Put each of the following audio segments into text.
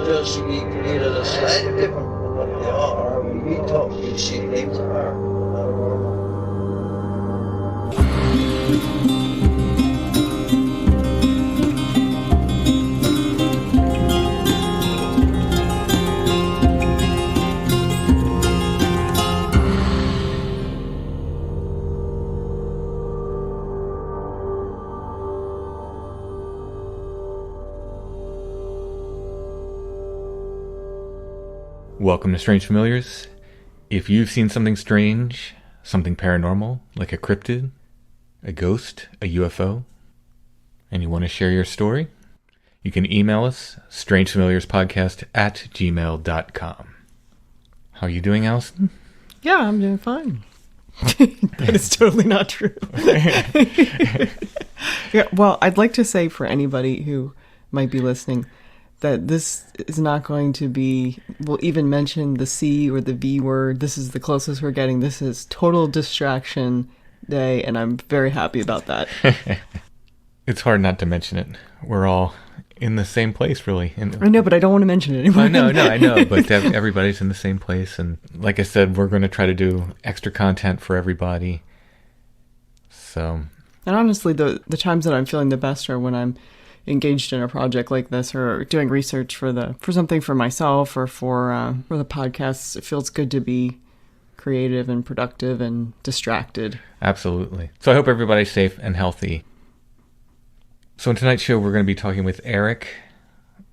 just either slightly different from what they are. We see things are not normal. Welcome to Strange Familiars. If you've seen something strange, something paranormal, like a cryptid, a ghost, a UFO, and you want to share your story, you can email us, strangefamiliarspodcast@gmail.com. How are you doing, Allison? Yeah, I'm doing fine. That is totally not true. Yeah, well, I'd like to say for anybody who might be listening that this is not going to be, we'll even mention the C or the V word. This is the closest we're getting. This is total distraction day, and I'm very happy about that. It's hard not to mention it. We're all in the same place, really. I know, but I don't want to mention it anymore. I know, but everybody's in the same place. And like I said, we're going to try to do extra content for everybody. So. And honestly, the times that I'm feeling the best are when I'm engaged in a project like this or doing research for something for myself or for the podcasts. It feels good to be creative and productive and distracted. Absolutely. So I hope everybody's safe and healthy. So in tonight's show, we're going to be talking with Eric.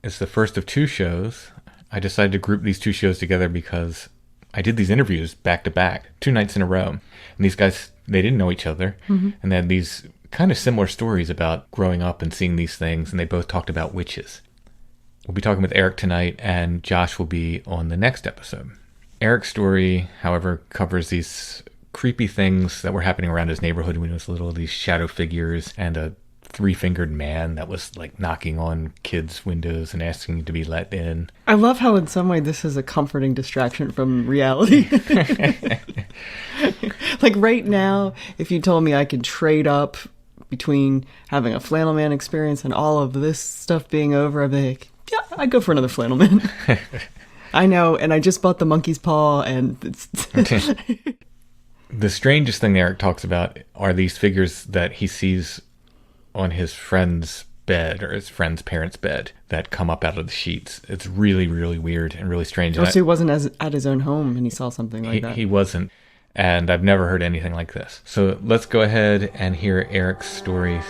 It's the first of two shows. I decided to group these two shows together because I did these interviews back to back, 2 nights in a row. And these guys, they didn't know each other. Mm-hmm. And they had these kind of similar stories about growing up and seeing these things, and they both talked about witches. We'll be talking with Eric tonight, and Josh will be on the next episode. Eric's story, however, covers these creepy things that were happening around his neighborhood when he was little, these shadow figures and a 3-fingered man that was like knocking on kids' windows and asking to be let in. I love how in some way this is a comforting distraction from reality. Like right now, if you told me I could trade up between having a flannel man experience and all of this stuff being over, I'd be like, yeah, I'd go for another flannel man. I know, and I just bought the monkey's paw, and it's... The strangest thing Eric talks about are these figures that he sees on his friend's bed or his friend's parents' bed that come up out of the sheets. It's really, really weird and really strange. So he wasn't at his own home and he saw something like that? He wasn't. And I've never heard anything like this. So let's go ahead and hear Eric's stories.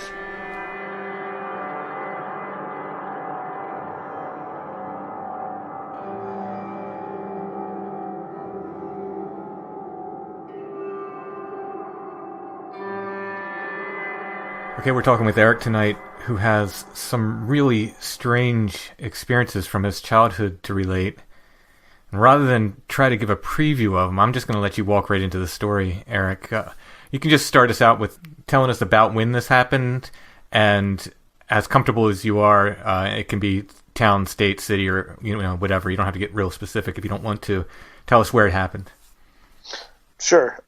Okay, we're talking with Eric tonight, who has some really strange experiences from his childhood to relate. And rather than try to give a preview of them, I'm just going to let you walk right into the story, Eric. You can just start us out with telling us about when this happened, and as comfortable as you are, it can be town, state, city, or whatever. You don't have to get real specific if you don't want to. Tell us where it happened. Sure.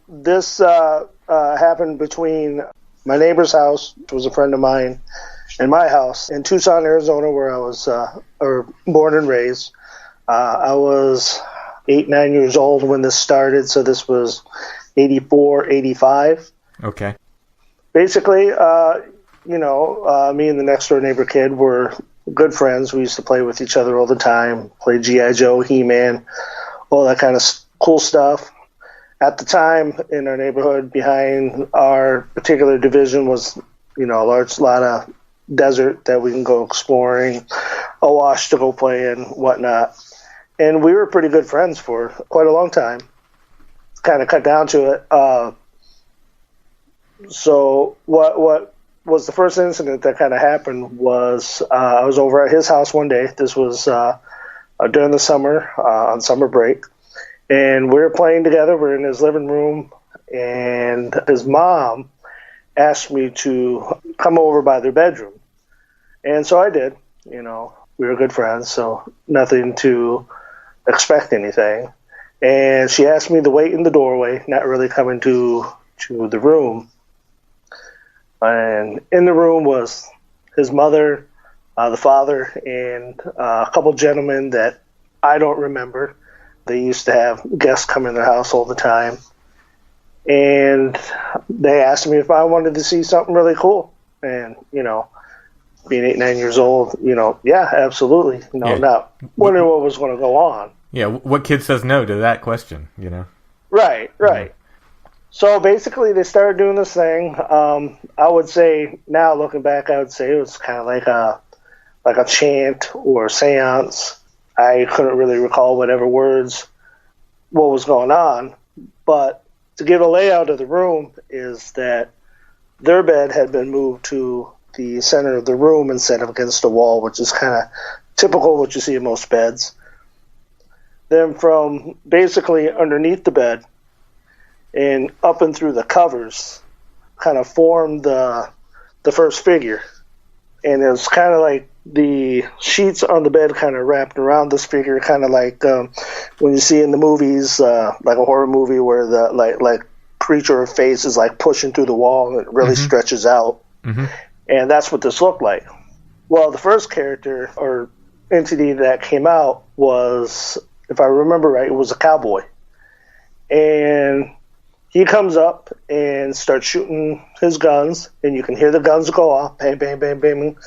This happened between my neighbor's house, which was a friend of mine, and my house in Tucson, Arizona, where I was born and raised. I was 8-9 years old when this started, so this was 84, 85. Okay. Basically, me and the next door neighbor kid were good friends. We used to play with each other all the time, play G.I. Joe, He-Man, all that kind of cool stuff. At the time, in our neighborhood, behind our particular division was, a large lot of desert that we can go exploring, a wash to go play in, whatnot. And we were pretty good friends for quite a long time. Kind of cut down to it. So what was the first incident that kind of happened was I was over at his house one day. This was during the summer, on summer break. And we were playing together. We're in his living room, and his mom asked me to come over by their bedroom. And so I did. We were good friends, so nothing to expect anything. And she asked me to wait in the doorway, not really coming to the room. And in the room was his mother, the father and a couple gentlemen that I don't remember. They used to have guests come in their house all the time. And they asked me if I wanted to see something really cool. And, being 8, 9 years old, yeah, absolutely. Not wondering what was going to go on. Yeah, what kid says no to that question, Right. So basically they started doing this thing. I would say, now looking back, I would say it was kind of like a chant or a seance. I couldn't really recall what was going on. But to give a layout of the room is that their bed had been moved to the center of the room instead of against the wall, which is kind of typical what you see in most beds. Then from basically underneath the bed and up and through the covers kind of formed the first figure. And it was kind of like the sheets on the bed kind of wrapped around this figure, kind of like when you see in the movies, like a horror movie where the like creature face is like pushing through the wall and it really stretches out. Mm-hmm. And that's what this looked like. Well, the first character or entity that came out was, if I remember right, it was a cowboy. And he comes up and starts shooting his guns, and you can hear the guns go off, bang, bang, bang, bang.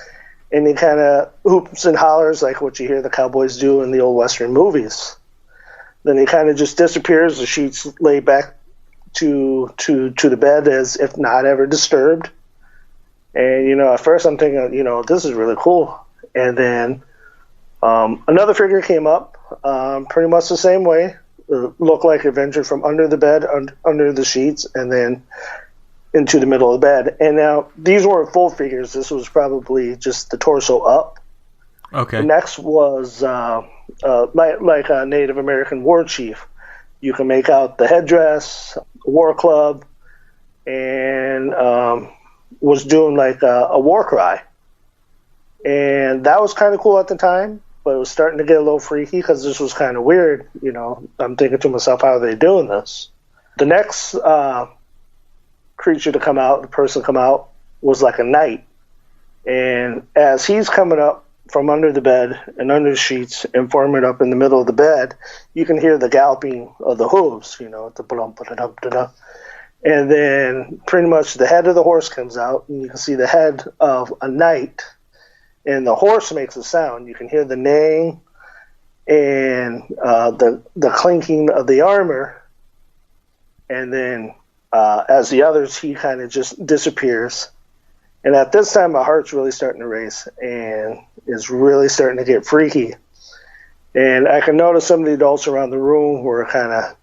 And he kind of hoops and hollers like what you hear the cowboys do in the old Western movies. Then he kind of just disappears. The sheets lay back to the bed as if not ever disturbed. And, at first I'm thinking, this is really cool. And then another figure came up, pretty much the same way. Looked like it ventured from under the bed, under the sheets, and then into the middle of the bed. And now, these weren't full figures. This was probably just the torso up. Okay. The next was like a Native American war chief. You can make out the headdress, war club, and was doing like a war cry. And that was kind of cool at the time, but it was starting to get a little freaky because this was kind of weird. I'm thinking to myself, how are they doing this? The next creature to come out, the person come out, was like a knight. And as he's coming up from under the bed and under the sheets and forming up in the middle of the bed, you can hear the galloping of the hooves, the ba-dum. And then pretty much the head of the horse comes out, and you can see the head of a knight, and the horse makes a sound. You can hear the neighing and the clinking of the armor. And then as the others, he kind of just disappears. And at this time, my heart's really starting to race, and it's really starting to get freaky. And I can notice some of the adults around the room were kind of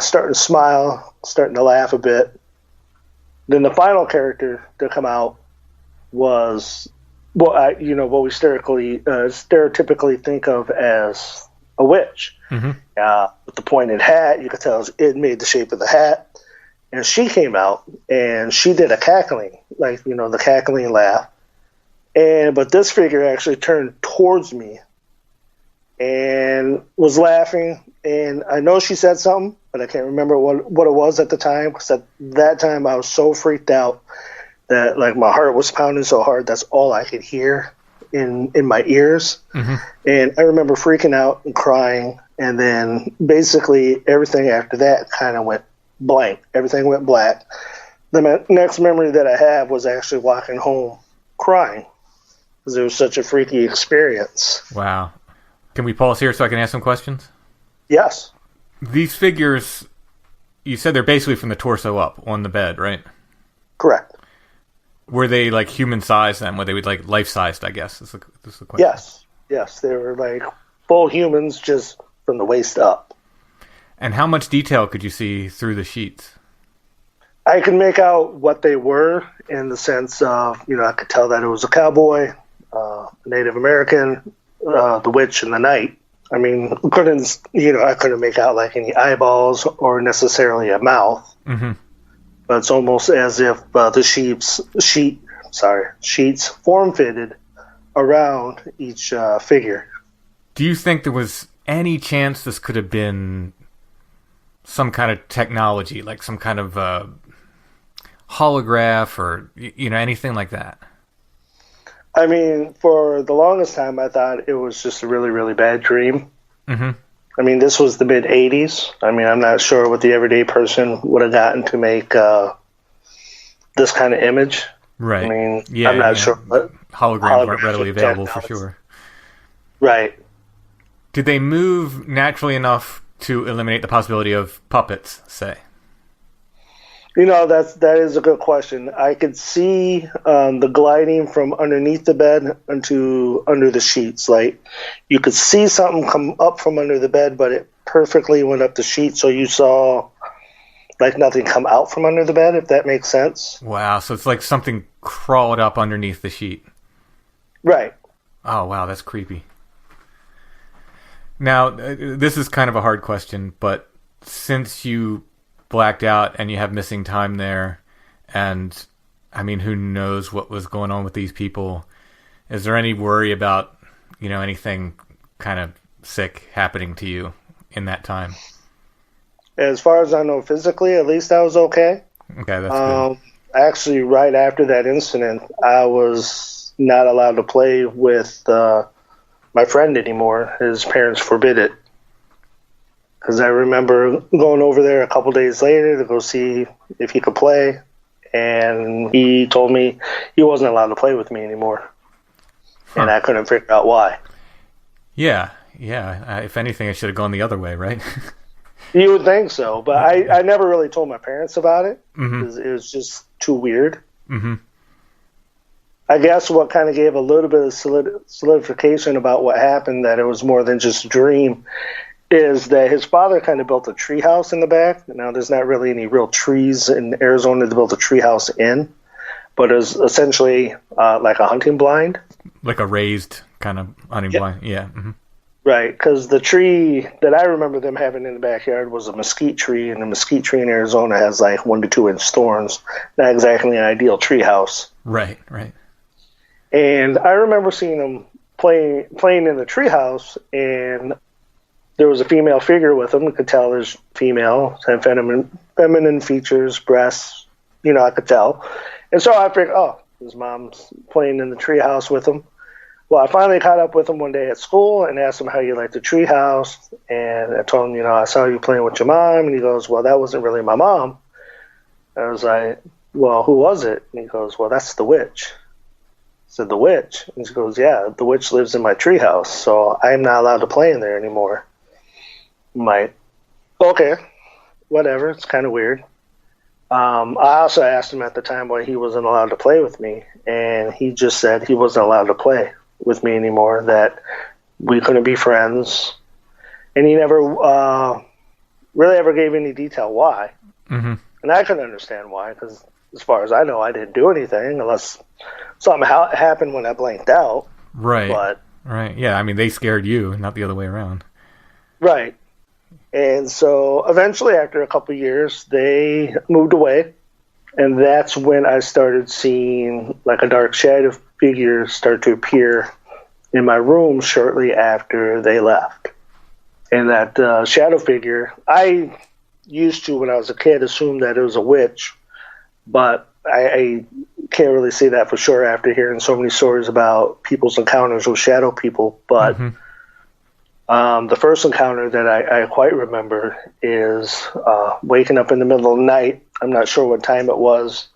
starting to smile, starting to laugh a bit. Then the final character to come out was what we stereotypically think of as a witch. Mm-hmm. With the pointed hat, you could tell it made the shape of the hat. And she came out, and she did a cackling, like, the cackling laugh. But this figure actually turned towards me and was laughing. And I know she said something, but I can't remember what it was at the time, because at that time I was so freaked out that, like, my heart was pounding so hard, that's all I could hear in my ears. Mm-hmm. And I remember freaking out and crying. And then basically everything after that kind of went blank. Everything went black. The next memory that I have was actually walking home crying because it was such a freaky experience. Wow. Can we pause here so I can ask some questions? Yes. These figures, you said they're basically from the torso up on the bed, right? Correct. Were they like human sized then? Were they like life sized, I guess? Is the question. Yes. They were like full humans, just from the waist up. And how much detail could you see through the sheets? I could make out what they were in the sense of, I could tell that it was a cowboy, Native American, the witch, and the knight. I mean, I couldn't make out like any eyeballs or necessarily a mouth. Mm-hmm. But it's almost as if the sheets form-fitted around each figure. Do you think there was any chance this could have been some kind of technology, like some kind of holograph or, anything like that? I mean, for the longest time, I thought it was just a really, really bad dream. Mm-hmm. I mean, this was the mid 80s. I mean, I'm not sure what the everyday person would have gotten to make this kind of image. Right. I mean, Yeah, I'm not yeah. sure. But Holograms aren't readily available for sure. Right. Did they move naturally enough to eliminate the possibility of puppets, say? You know, that is a good question. I could see the gliding from underneath the bed into under the sheets. Like, you could see something come up from under the bed, but it perfectly went up the sheet, so you saw like nothing come out from under the bed, if that makes sense. Wow, so it's like something crawled up underneath the sheet. Right. Oh, wow, that's creepy. Now, this is kind of a hard question, but since you blacked out and you have missing time there, and I mean, who knows what was going on with these people, is there any worry about, anything kind of sick happening to you in that time? As far as I know, physically, at least I was okay. Okay, that's good. Actually, right after that incident, I was not allowed to play with my friend anymore. His parents forbid it. Because I remember going over there a couple days later to go see if he could play, and he told me he wasn't allowed to play with me anymore. And I couldn't figure out why. Yeah. If anything, I should have gone the other way, right? You would think so, but I never really told my parents about it. Mm-hmm. It was just too weird. Mm-hmm. I guess what kind of gave a little bit of solidification about what happened, that it was more than just a dream, is that his father kind of built a tree house in the back. Now, there's not really any real trees in Arizona to build a tree house in, but it was essentially like a hunting blind. Like a raised kind of hunting blind. Yeah. Mm-hmm. Right, because the tree that I remember them having in the backyard was a mesquite tree, and the mesquite tree in Arizona has like 1 to 2 inch thorns. Not exactly an ideal tree house. Right. And I remember seeing them playing in the tree house, and there was a female figure with him. You could tell there's female, had feminine features, breasts. I could tell. And so I figured, his mom's playing in the tree house with him. Well, I finally caught up with him one day at school and asked him how you liked the tree house. And I told him, I saw you playing with your mom. And he goes, well, that wasn't really my mom. I was like, well, who was it? And he goes, well, that's the witch. I said, the witch? And he goes, yeah, the witch lives in my tree house, so I'm not allowed to play in there anymore. I'm like, okay, whatever. It's kind of weird. I also asked him at the time why he wasn't allowed to play with me, and he just said he wasn't allowed to play with me anymore, that we couldn't be friends, and he never really ever gave any detail why. Mm-hmm. And I couldn't understand why, because as far as I know, I didn't do anything unless something happened when I blanked out. Right. Right. Yeah, I mean, they scared you, not the other way around. Right. And so eventually, after a couple of years, they moved away. And that's when I started seeing like a dark shadow figure start to appear in my room shortly after they left. And that shadow figure, I used to, when I was a kid, assume that it was a witch. But I can't really say that for sure after hearing so many stories about people's encounters with shadow people. But the first encounter that I quite remember is waking up in the middle of the night. I'm not sure what time it was,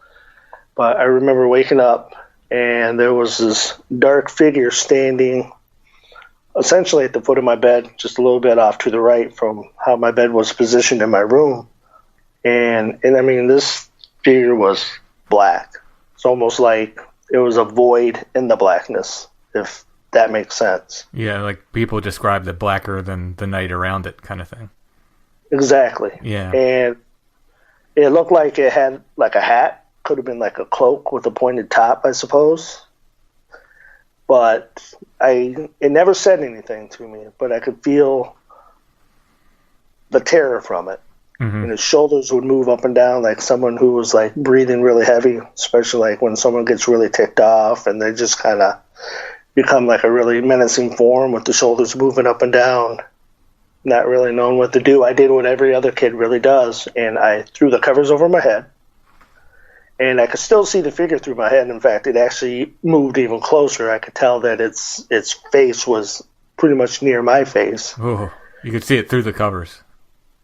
but I remember waking up and there was this dark figure standing essentially at the foot of my bed, just a little bit off to the right from how my bed was positioned in my room. And I mean, this figure was black. It's almost like it was a void in the blackness, if that makes sense. Yeah, like people describe it blacker than the night around it kind of thing. Exactly. Yeah. And it looked like it had like a hat. Could have been like a cloak with a pointed top, I suppose. But it never said anything to me, but I could feel the terror from it. Mm-hmm. And his shoulders would move up and down like someone who was like breathing really heavy, especially like when someone gets really ticked off and they just kind of become like a really menacing form with the shoulders moving up and down, not really knowing what to do. I did what every other kid really does, and I threw the covers over my head And I could still see the figure through my head. In fact, it actually moved even closer. I could tell that its face was pretty much near my face. Oh, you could see it through the covers.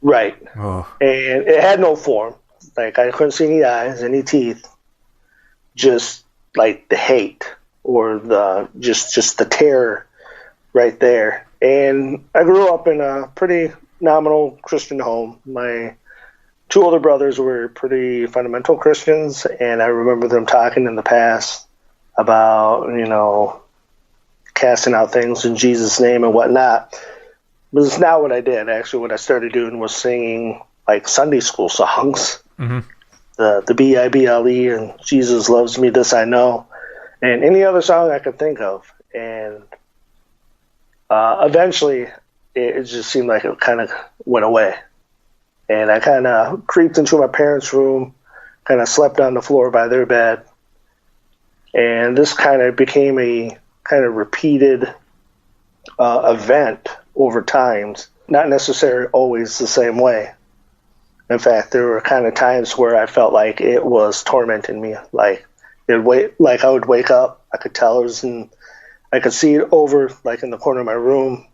Right. Oh. And it had no form. Like, I couldn't see any eyes, any teeth. Just, like, the hate or the just the terror right there. And I grew up in a pretty nominal Christian home. My 2 older brothers were pretty fundamental Christians, and I remember them talking in the past about, casting out things in Jesus' name and whatnot. But it's not what I did. Actually, what I started doing was singing, like, Sunday school songs. Mm-hmm. The B-I-B-L-E and Jesus Loves Me, This I Know, and any other song I could think of. And eventually, it just seemed like it kind of went away. And I kind of creeped into my parents' room, kind of slept on the floor by their bed. And this kind of became a kind of repeated event over times, not necessarily always the same way. In fact, there were kind of times where I felt like it was tormenting me. Like I would wake up, I could tell it was I could see it over, like, in the corner of my room.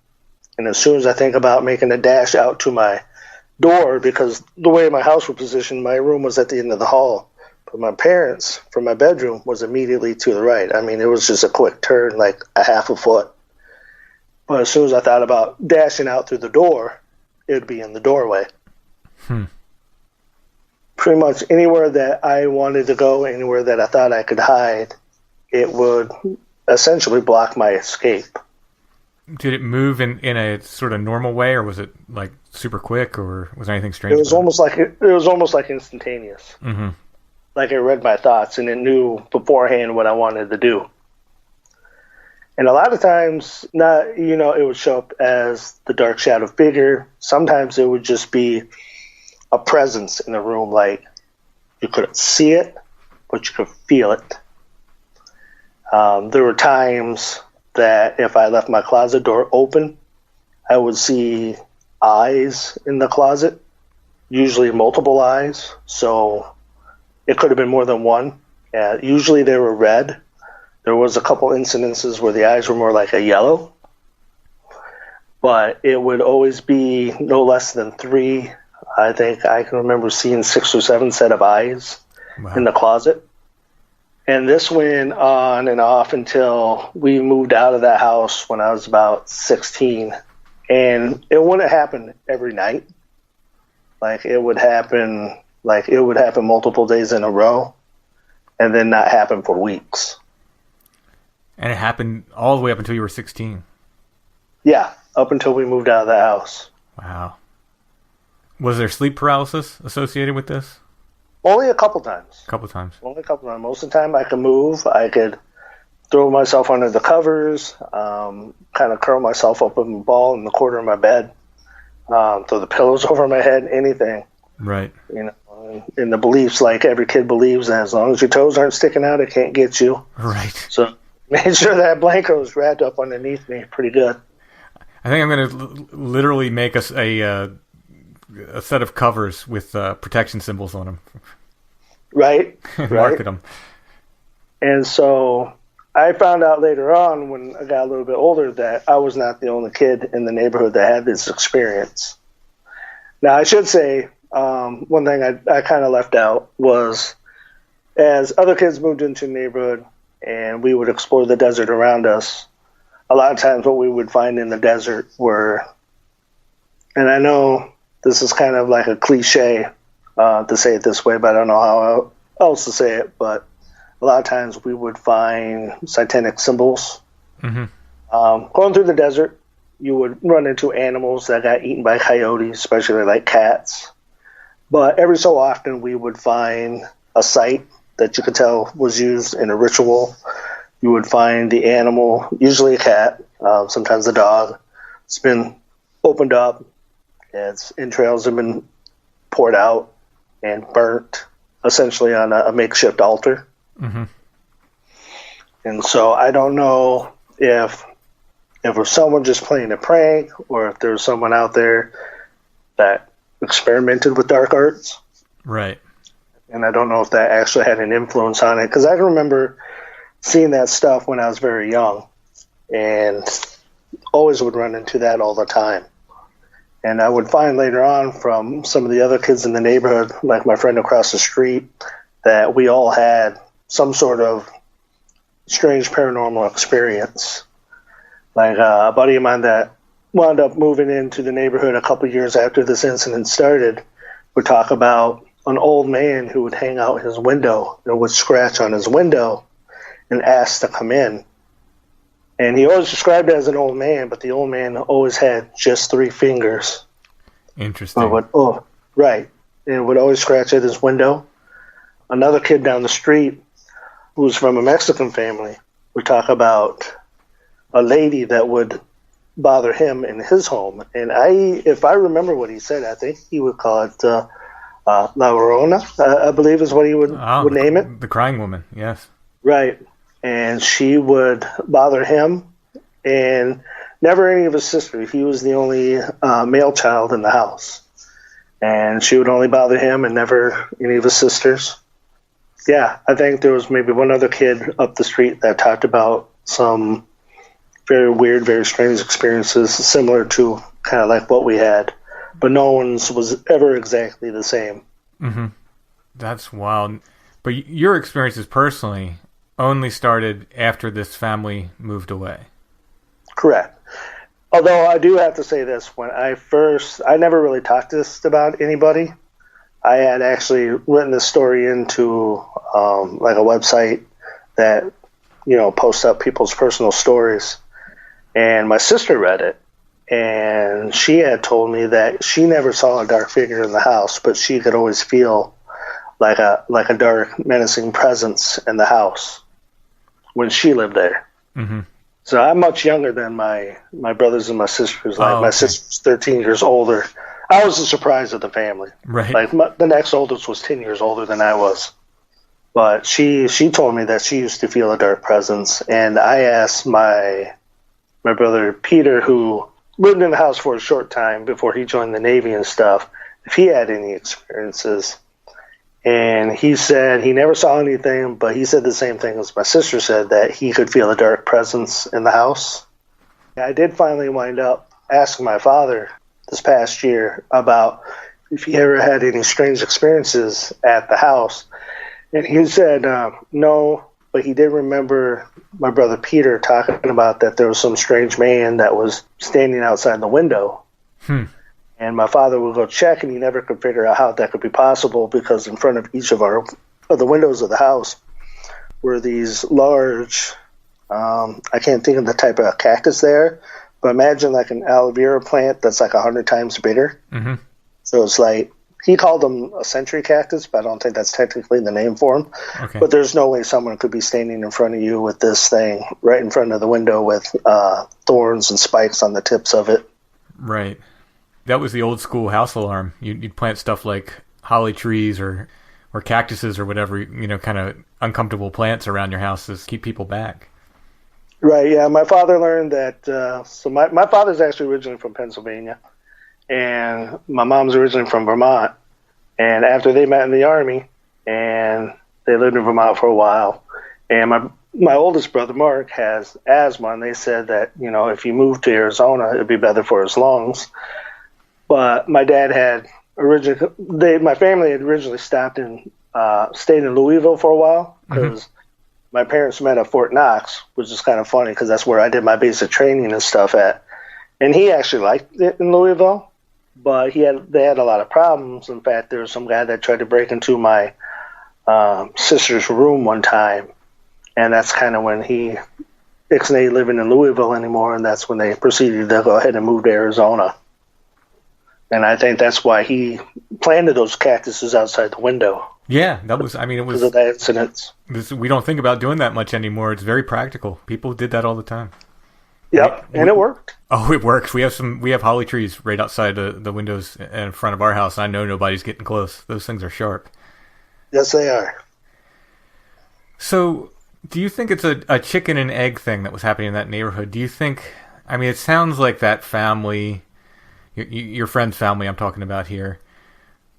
And as soon as I think about making a dash out to my door, because the way my house was positioned, my room was at the end of the hall. But my parents, from my bedroom, was immediately to the right. I mean, it was just a quick turn, like a half a foot. But as soon as I thought about dashing out through the door, it would be in the doorway. Pretty much anywhere that I wanted to go, anywhere that I thought I could hide, it would essentially block my escape. Did it move in a sort of normal way, or was it like super quick, or was there anything strange? It was almost like instantaneous. Mm-hmm. Like it read my thoughts and it knew beforehand what I wanted to do. And a lot of times, it would show up as the dark shadow figure. Sometimes it would just be a presence in the room, like you couldn't see it, but you could feel it. There were times that if I left my closet door open, I would see eyes in the closet, usually multiple eyes. So it could have been more than one. Usually they were red. There was a couple incidences where the eyes were more like a yellow. But it would always be no less than 3. I think I can remember seeing 6 or 7 set of eyes in the closet. And this went on and off until we moved out of that house when I was about 16. And it wouldn't happen every night. It would happen multiple days in a row and then not happen for weeks. And it happened all the way up until you were 16. Yeah, up until we moved out of the house. Wow. Was there sleep paralysis associated with this? Only a couple times. Only a couple times. Most of the time I could move. I could throw myself under the covers, kind of curl myself up in a ball in the corner of my bed, throw the pillows over my head, anything. Right. In the beliefs, like every kid believes, that as long as your toes aren't sticking out, it can't get you. Right. So made sure that blanket was wrapped up underneath me pretty good. I think I'm going to literally make us a set of covers with protection symbols on them. Right. Market them. And so I found out later on when I got a little bit older that I was not the only kid in the neighborhood that had this experience. Now, I should say one thing I kind of left out was as other kids moved into the neighborhood and we would explore the desert around us, a lot of times what we would find in the desert were, and I know this is kind of like a cliche to say it this way, but I don't know how else to say it, but a lot of times we would find satanic symbols. Mm-hmm. Going through the desert, you would run into animals that got eaten by coyotes, especially like cats. But every so often we would find a site that you could tell was used in a ritual. You would find the animal, usually a cat, sometimes a dog. It's been opened up. Its entrails have been poured out and burnt, essentially on a makeshift altar. Mm-hmm. And so I don't know if it was someone just playing a prank or if there was someone out there that experimented with dark arts. Right. And I don't know if that actually had an influence on it, because I can remember seeing that stuff when I was very young and always would run into that all the time. And I would find later on from some of the other kids in the neighborhood, like my friend across the street, that we all had some sort of strange paranormal experience. Like a buddy of mine that wound up moving into the neighborhood a couple years after this incident started would talk about an old man who would hang out his window and would scratch on his window and ask to come in. And he always described it as an old man, but the old man always had just 3 fingers. Interesting. Right. And would always scratch at his window. Another kid down the street who was from a Mexican family would talk about a lady that would bother him in his home. And if I remember what he said, I think he would call it La Llorona, I believe is what he would name it. The crying woman, yes. Right. And she would bother him and never any of his sisters. He was the only male child in the house. And she would only bother him and never any of his sisters. Yeah, I think there was maybe one other kid up the street that talked about some very weird, very strange experiences similar to kind of like what we had. But no one's was ever exactly the same. Mm-hmm. That's wild. But your experiences personally only started after this family moved away. Correct. Although I do have to say this, when I never really talked this about anybody. I had actually written this story into like a website that, posts up people's personal stories. And my sister read it. And she had told me that she never saw a dark figure in the house, but she could always feel like a dark, menacing presence in the house when she lived there. Mm-hmm. So I'm much younger than my brothers and my sisters. My sister's 13 years older. I was the surprise of the family. Right. The next oldest was 10 years older than I was. But she told me that she used to feel a dark presence. And I asked my brother Peter, who lived in the house for a short time before he joined the Navy and stuff, if he had any experiences. And he said he never saw anything, but he said the same thing as my sister said, that he could feel a dark presence in the house. I did finally wind up asking my father this past year about if he ever had any strange experiences at the house. And he said no, but he did remember my brother Peter talking about that there was some strange man that was standing outside the window. And my father would go check, and he never could figure out how that could be possible, because in front of each of the windows of the house were these large, I can't think of the type of cactus there, but imagine like an aloe vera plant that's like 100 times bigger. Mm-hmm. So it's like, he called them a century cactus, but I don't think that's technically the name for them. Okay. But there's no way someone could be standing in front of you with this thing right in front of the window with thorns and spikes on the tips of it. Right. That was the old school house alarm. You'd plant stuff like holly trees or cactuses or whatever, kind of uncomfortable plants around your house to keep people back. Right, yeah. My father learned that, so my father's actually originally from Pennsylvania, and my mom's originally from Vermont. And after they met in the Army, and they lived in Vermont for a while, and my oldest brother, Mark, has asthma, and they said that, if he moved to Arizona, it'd be better for his lungs. But my dad my family had originally stayed in Louisville for a while, because my parents met at Fort Knox, which is kind of funny because that's where I did my basic training and stuff at. And he actually liked it in Louisville, but they had a lot of problems. In fact, there was some guy that tried to break into my sister's room one time, and that's kind of when he ixnayed living in Louisville anymore, and that's when they proceeded to go ahead and move to Arizona. And I think that's why he planted those cactuses outside the window. Yeah, it was because of that incident. We don't think about doing that much anymore. It's very practical. People did that all the time. Yep, and it worked. Oh, it works. We have holly trees right outside the windows in front of our house. I know nobody's getting close. Those things are sharp. Yes, they are. So, do you think it's a chicken and egg thing that was happening in that neighborhood? Do you think? It sounds like that family, your friend's family, I'm talking about here,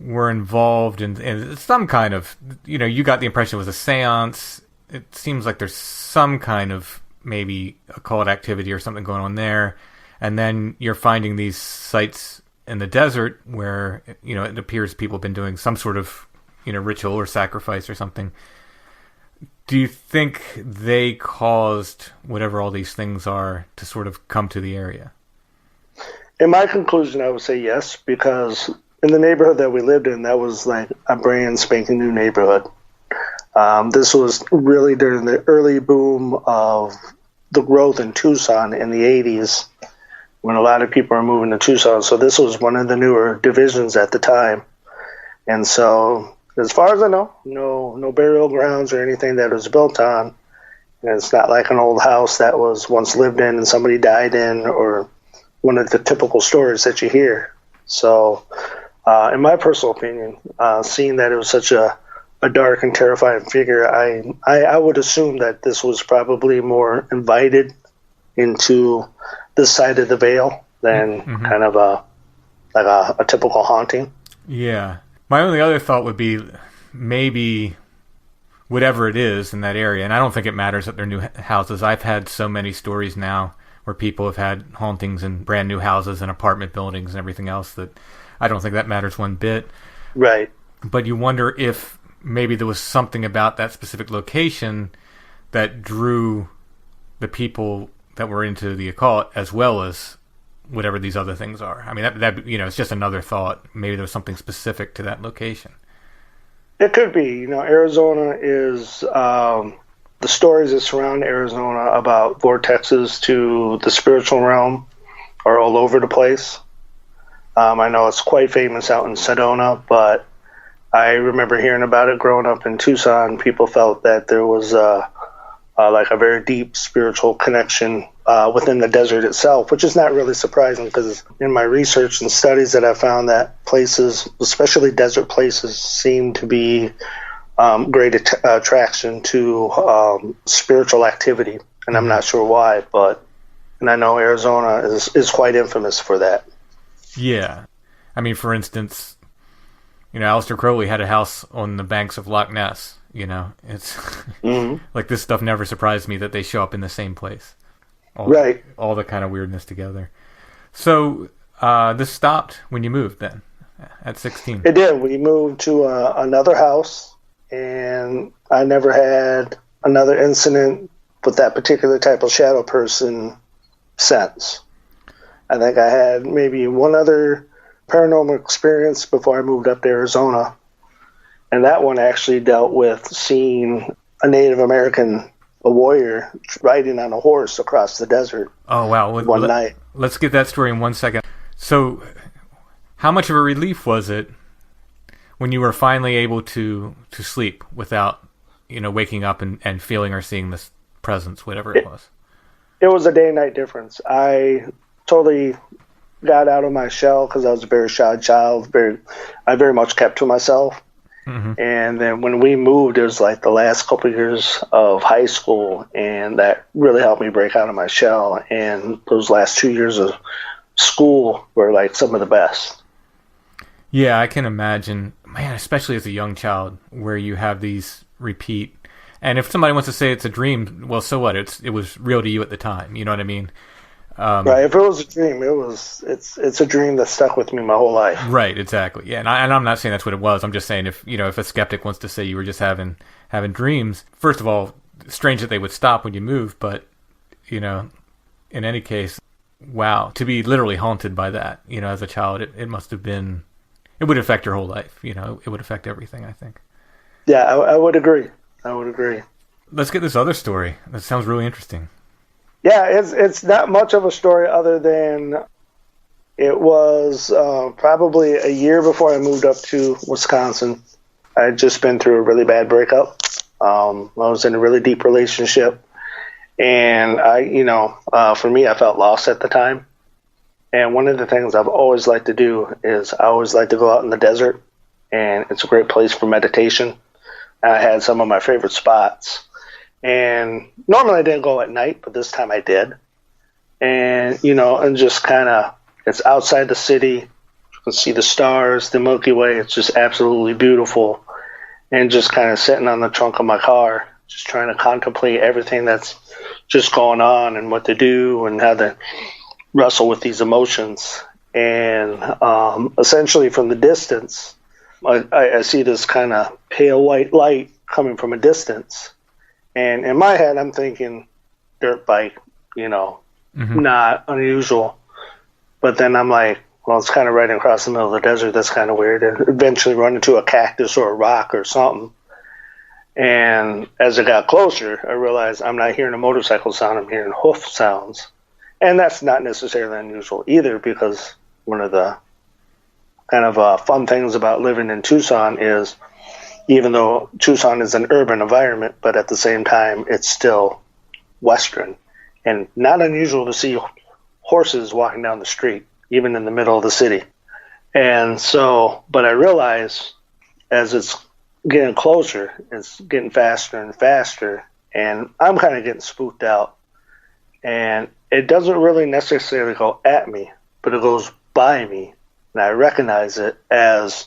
were involved in some kind of, you got the impression it was a seance. It seems like there's some kind of maybe occult activity or something going on there. And then you're finding these sites in the desert where, it appears people have been doing some sort of, ritual or sacrifice or something. Do you think they caused whatever all these things are to sort of come to the area? In my conclusion, I would say yes, because in the neighborhood that we lived in, that was like a brand spanking new neighborhood. This was really during the early boom of the growth in Tucson in the 80s, when a lot of people are moving to Tucson. So this was one of the newer divisions at the time. And so, as far as I know, no burial grounds or anything that was built on. And it's not like an old house that was once lived in and somebody died in, or one of the typical stories that you hear. So, in my personal opinion, seeing that it was such a dark and terrifying figure, I would assume that this was probably more invited into this side of the veil than kind of a typical haunting. Yeah. My only other thought would be maybe whatever it is in that area, and I don't think it matters that they're new houses. I've had so many stories now where people have had hauntings in brand new houses and apartment buildings and everything else that I don't think that matters one bit. Right. But you wonder if maybe there was something about that specific location that drew the people that were into the occult as well as whatever these other things are. I mean, that it's just another thought. Maybe there was something specific to that location. It could be. Arizona is the stories that surround Arizona about vortexes to the spiritual realm are all over the place. I know it's quite famous out in Sedona, but I remember hearing about it growing up in Tucson. People felt that there was like a very deep spiritual connection within the desert itself, which is not really surprising, because in my research and studies that I found that places, especially desert places, seem to be great attraction to spiritual activity, and I'm not sure why, and I know Arizona is quite infamous for that. Yeah. I mean, for instance, Aleister Crowley had a house on the banks of Loch Ness. It's like this stuff never surprised me that they show up in the same place. All the kind of weirdness together. So this stopped when you moved then, at 16. It did. We moved to another house, and I never had another incident with that particular type of shadow person since. I think I had maybe one other paranormal experience before I moved up to Arizona. And that one actually dealt with seeing a Native American, a warrior, riding on a horse across the desert. Oh, wow. One night. Let's get that story in 1 second. So how much of a relief was it when you were finally able to sleep without, waking up and feeling or seeing this presence, whatever it was? It was a day-night difference. I totally got out of my shell because I was a very shy child. I very much kept to myself. Mm-hmm. And then when we moved, it was like the last couple of years of high school, and that really helped me break out of my shell. And those last 2 years of school were like some of the best. Yeah, I can imagine, man, especially as a young child, where you have these repeat. And if somebody wants to say it's a dream, well, so what? It was real to you at the time. You know what I mean? Right. If it was a dream, it's a dream that stuck with me my whole life. Right. Exactly. Yeah. And I'm not saying that's what it was. I'm just saying if a skeptic wants to say you were just having dreams, first of all, strange that they would stop when you move, but in any case, wow, to be literally haunted by that, as a child, it must have been, it would affect your whole life. It would affect everything, I think. Yeah, I would agree. Let's get this other story. That sounds really interesting. Yeah, it's not much of a story other than it was probably a year before I moved up to Wisconsin. I had just been through a really bad breakup. I was in a really deep relationship, and for me, I felt lost at the time. And one of the things I've always liked to do is I always like to go out in the desert, and it's a great place for meditation. And I had some of my favorite spots. And normally I didn't go at night, but this time I did. And, and just kind of, it's outside the city, You can see the stars, the Milky Way. It's just absolutely beautiful. And just kind of sitting on the trunk of my car, just trying to contemplate everything that's just going on and what to do and how to wrestle with these emotions. And essentially from the distance, I see this kind of pale white light coming from a distance. And in my head, I'm thinking dirt bike, not unusual. But then I'm like, well, it's kind of right across the middle of the desert. That's kind of weird. And eventually run into a cactus or a rock or something. And as it got closer, I realized I'm not hearing a motorcycle sound. I'm hearing hoof sounds. And that's not necessarily unusual either, because one of the kind of fun things about living in Tucson is, even though Tucson is an urban environment, but at the same time, it's still Western. And not unusual to see horses walking down the street, even in the middle of the city. And so, but I realize as it's getting closer, it's getting faster and faster, and I'm kind of getting spooked out. And it doesn't really necessarily go at me, but it goes by me, and I recognize it as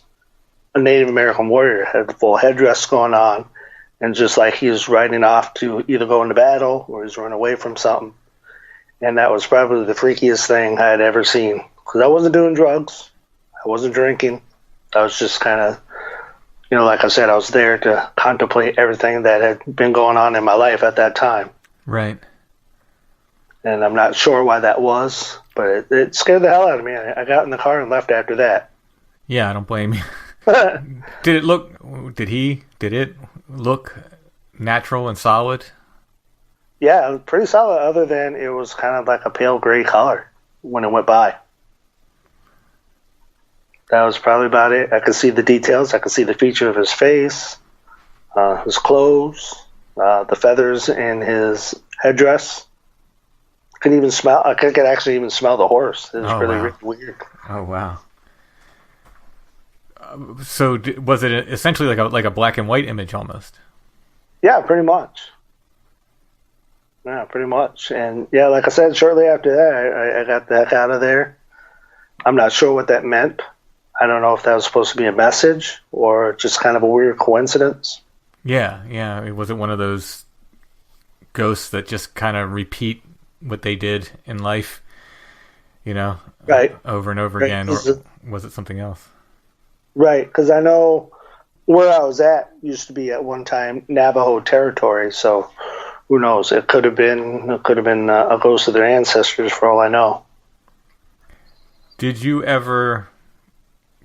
a Native American warrior. Had the full headdress going on, and just like he was riding off to either go into battle or he's running away from something. And that was probably the freakiest thing I had ever seen, because I wasn't doing drugs, I wasn't drinking, I was just kind of, like I said, I was there to contemplate everything that had been going on in my life at that time. Right. And I'm not sure why that was, but it scared the hell out of me. I got in the car and left after that. Yeah, I don't blame you. Did it look natural and solid? Yeah, it was pretty solid, other than it was kind of like a pale gray color when it went by. That was probably about it. I could see the details. I could see the feature of his face, his clothes, the feathers in his headdress. I could actually even smell the horse. It was really weird. Oh, wow. So was it essentially like a black and white image almost? Yeah, pretty much. Yeah, pretty much. And yeah, like I said, shortly after that, I got the heck out of there. I'm not sure what that meant. I don't know if that was supposed to be a message or just kind of a weird coincidence. Yeah. Was it one of those ghosts that just kind of repeat what they did in life, right, over and over again, or was it something else? Right, because I know where I was at used to be at one time Navajo territory, so who knows? It could have been a ghost of their ancestors, for all I know. Did you ever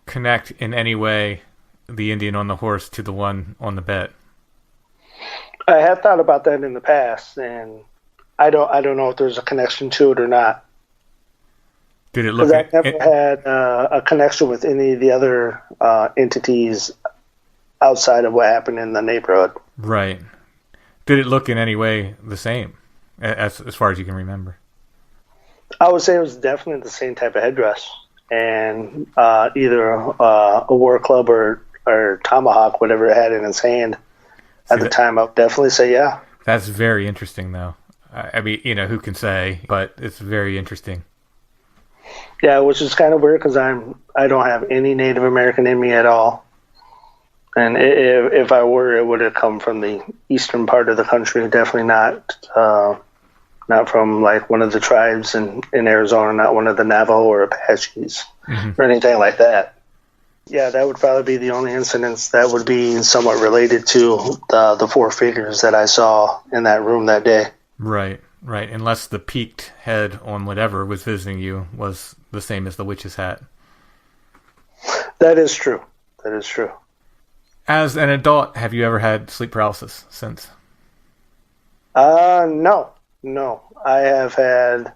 connect in any way the Indian on the horse to the one on the bed? I had thought about that in the past, and I don't know if there's a connection to it or not. Did it look? Because I never had a connection with any of the other entities outside of what happened in the neighborhood. Right. Did it look in any way the same, as far as you can remember? I would say it was definitely the same type of headdress, and either a war club or tomahawk, whatever it had in its hand at the time. I would definitely say yeah. That's very interesting, though. I mean, who can say? But it's very interesting. Yeah, which is kind of weird because I don't have any Native American in me at all, and if I were, it would have come from the eastern part of the country. Definitely not from like one of the tribes in Arizona, not one of the Navajo or Apaches or anything like that. Yeah, that would probably be the only incidents that would be somewhat related to the four figures that I saw in that room that day. Right. Unless the peaked head on whatever was visiting you was the same as the witch's hat. That is true. As an adult, have you ever had sleep paralysis since? No. I have had,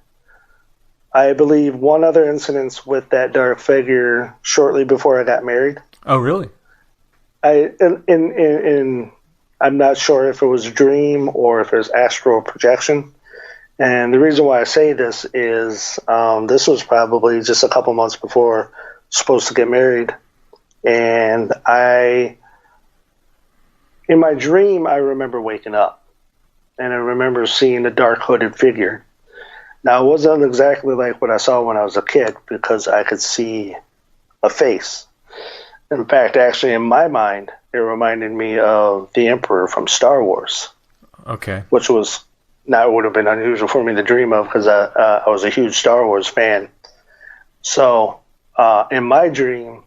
I believe, one other incident with that dark figure shortly before I got married. Oh, really? I'm not sure if it was a dream or if it was astral projection. And the reason why I say this is this was probably just a couple months before I was supposed to get married. And in my dream, I remember waking up. And I remember seeing a dark hooded figure. Now, it wasn't exactly like what I saw when I was a kid, because I could see a face. In fact, actually, in my mind, it reminded me of the Emperor from Star Wars. Okay. Which was not would have been unusual for me to dream of because I was a huge Star Wars fan. So in my dream,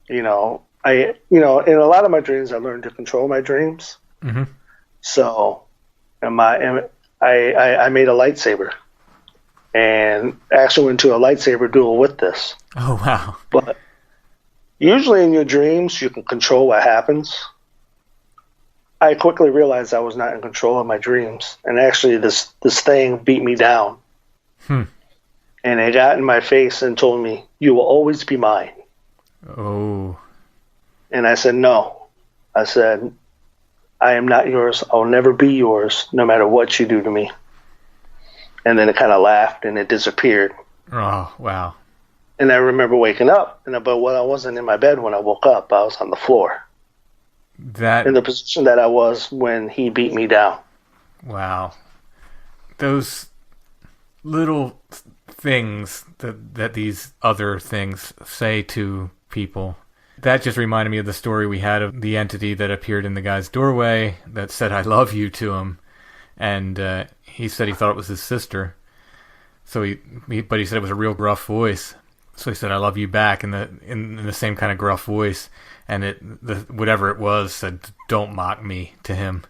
in a lot of my dreams, I learned to control my dreams. Mm-hmm. So I made a lightsaber and actually went to a lightsaber duel with this. Oh, wow. But usually in your dreams, you can control what happens. I quickly realized I was not in control of my dreams. And actually this thing beat me down. And it got in my face and told me, "You will always be mine." Oh. And I said, "No." I said, "I am not yours. I'll never be yours, no matter what you do to me." And then it kind of laughed and it disappeared. Oh, wow. And I remember waking up, I wasn't in my bed when I woke up. I was on the floor. In the position that I was when he beat me down. Wow. Those little things that these other things say to people, that just reminded me of the story we had of the entity that appeared in the guy's doorway that said, "I love you" to him. And he said he thought it was his sister. So but he said it was a real gruff voice. So he said, "I love you" back in the same kind of gruff voice. And whatever it was said, "Don't mock me" to him.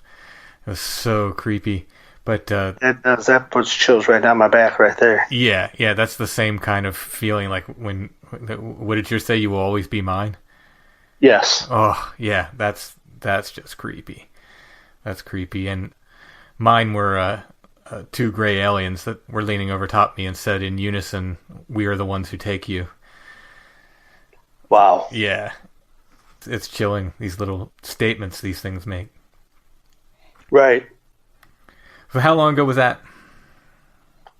It was so creepy. But that puts chills right down my back right there. Yeah, that's the same kind of feeling. Like what did you say? "You will always be mine"? Yes. Oh, yeah, that's just creepy. That's creepy. And mine were two gray aliens that were leaning over top me and said in unison, "We are the ones who take you." Wow. Yeah. It's chilling, these little statements these things make. Right. So how long ago was that?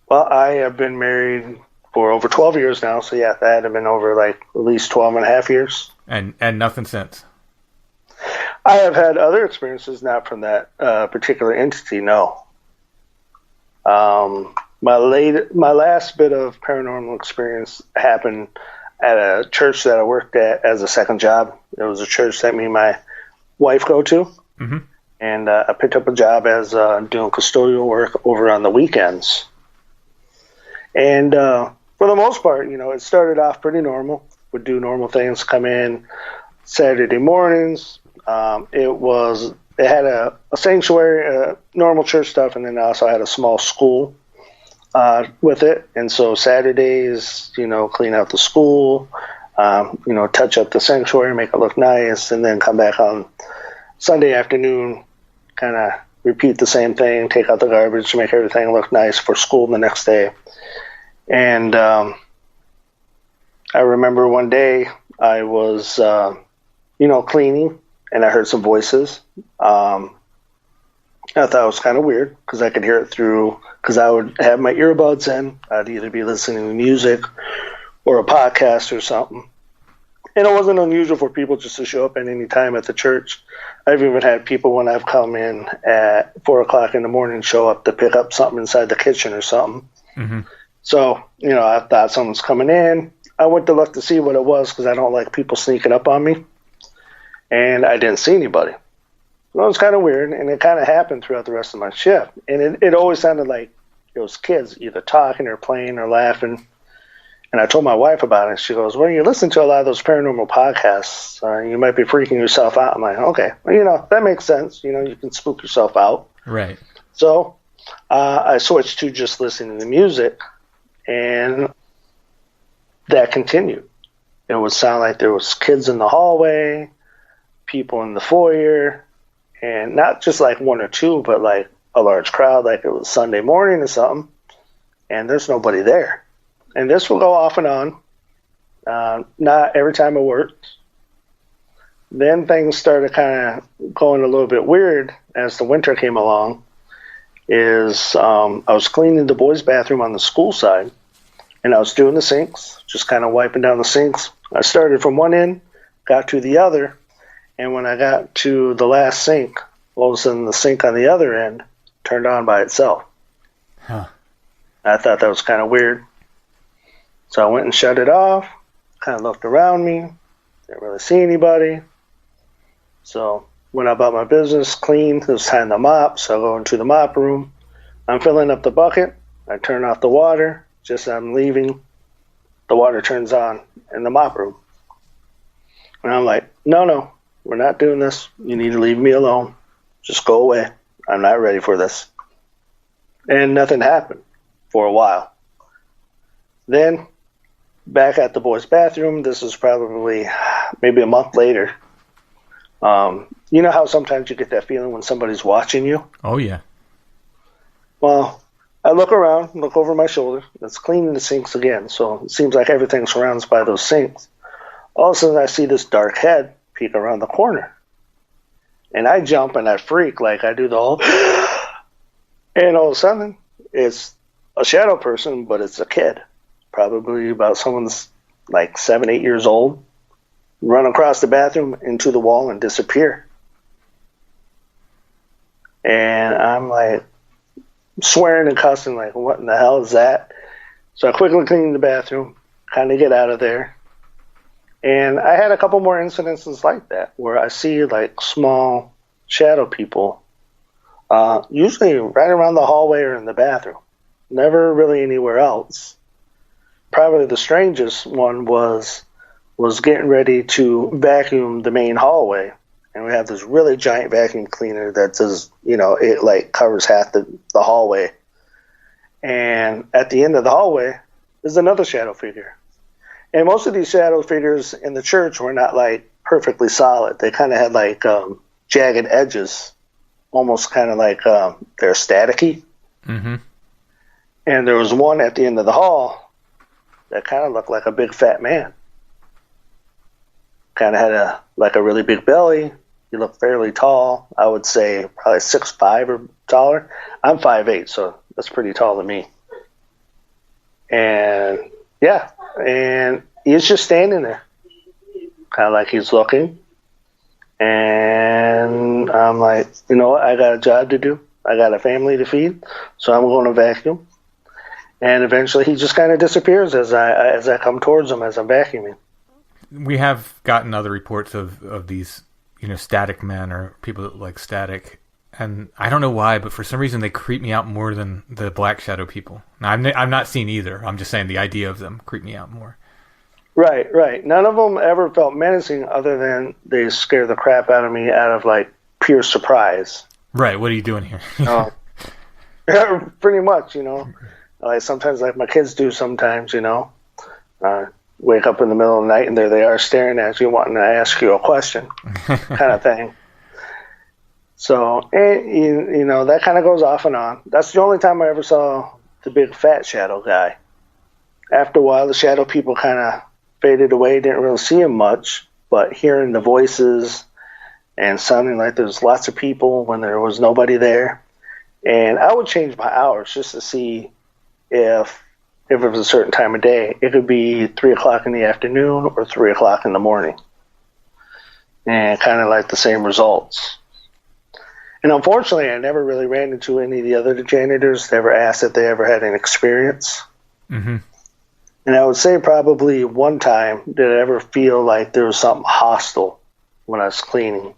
Well, I have been married for over 12 years now, so yeah, that had been over at least 12 and a half years. And nothing since? I have had other experiences, not from that particular entity, no. My last bit of paranormal experience happened at a church that I worked at as a second job. It was a church that me and my wife go to. Mm-hmm. And I picked up a job as doing custodial work over on the weekends. And for the most part, it started off pretty normal. Would do normal things, come in Saturday mornings. It had a sanctuary, normal church stuff, and then I also had a small school with it. And so Saturdays, clean out the school, touch up the sanctuary, make it look nice, and then come back on Sunday afternoon, kind of repeat the same thing, take out the garbage, make everything look nice for school the next day. And I remember one day I was, cleaning, and I heard some voices. I thought it was kind of weird because I could hear it because I would have my earbuds in. I'd either be listening to music or a podcast or something. And it wasn't unusual for people just to show up at any time at the church. I've even had people when I've come in at 4 o'clock in the morning show up to pick up something inside the kitchen or something. Mm-hmm. So, I thought someone's coming in. I went to look to see what it was because I don't like people sneaking up on me. And I didn't see anybody. Well, it was kind of weird, and it kind of happened throughout the rest of my shift. And it always sounded like it was kids either talking or playing or laughing. And I told my wife about it. She goes, "Well, you listen to a lot of those paranormal podcasts. You might be freaking yourself out." I'm like, "Okay, well, that makes sense. You can spook yourself out." Right. So I switched to just listening to music, and that continued. It would sound like there was kids in the hallway, people in the foyer, and not just like one or two, but like a large crowd, like it was Sunday morning or something, and there's nobody there. And this will go off and on, not every time it worked. Then things started kind of going a little bit weird as the winter came along. I was cleaning the boys' bathroom on the school side, and I was doing the sinks, just kind of wiping down the sinks. I started from one end, got to the other, and when I got to the last sink, all of a sudden the sink on the other end turned on by itself. Huh. I thought that was kind of weird. So I went and shut it off, kind of looked around me. Didn't really see anybody. So went about my business, cleaned. It was time to mop, so I go into the mop room. I'm filling up the bucket. I turn off the water. Just as I'm leaving, the water turns on in the mop room. And I'm like, no, we're not doing this. You need to leave me alone. Just go away. I'm not ready for this. And nothing happened for a while. Then, back at the boys' bathroom, this is probably maybe a month later. You know how sometimes you get that feeling when somebody's watching you? Oh, yeah. Well, I look around, look over my shoulder. It's cleaning the sinks again, so it seems like everything surrounded by those sinks. All of a sudden, I see this dark head peek around the corner. And I jump and I freak like I do the whole... And all of a sudden, it's a shadow person, but it's a kid. Probably about someone's like 7, 8 years old. Run across the bathroom, into the wall, and disappear. And I'm like swearing and cussing, like, what in the hell is that? So I quickly clean the bathroom, kind of get out of there. And I had a couple more incidences like that, where I see like small shadow people, usually right around the hallway or in the bathroom. Never really anywhere else. Probably the strangest one was getting ready to vacuum the main hallway. And we have this really giant vacuum cleaner that does, it like covers half the hallway. And at the end of the hallway is another shadow figure. And most of these shadow figures in the church were not like perfectly solid. They kind of had like jagged edges, almost kind of like they're staticky. Mm-hmm. And there was one at the end of the hall that kind of looked like a big fat man. Kind of had a really big belly. He looked fairly tall. I would say probably 6'5" or taller. I'm 5'8", so that's pretty tall to me. And yeah, and he's just standing there, kind of like he's looking. And I'm like, you know what? I got a job to do. I got a family to feed, so I'm going to vacuum. And eventually, he just kind of disappears as I come towards him as I'm vacuuming. We have gotten other reports of these, static men or people that like static, and I don't know why, but for some reason they creep me out more than the black shadow people. Now, I'm not seen either. I'm just saying the idea of them creep me out more. Right. None of them ever felt menacing, other than they scare the crap out of me out of like pure surprise. Right. What are you doing here? Pretty much, Like sometimes, like my kids do sometimes, wake up in the middle of the night and there they are staring at you, wanting to ask you a question, kind of thing. So, that kind of goes off and on. That's the only time I ever saw the big fat shadow guy. After a while, the shadow people kind of faded away, didn't really see him much, but hearing the voices and sounding like there's lots of people when there was nobody there. And I would change my hours just to see if it was a certain time of day. It could be 3 o'clock in the afternoon or 3 o'clock in the morning. And kind of like the same results. And unfortunately, I never really ran into any of the other janitors. They ever asked if they ever had an experience. Mm-hmm. And I would say probably one time did I ever feel like there was something hostile when I was cleaning.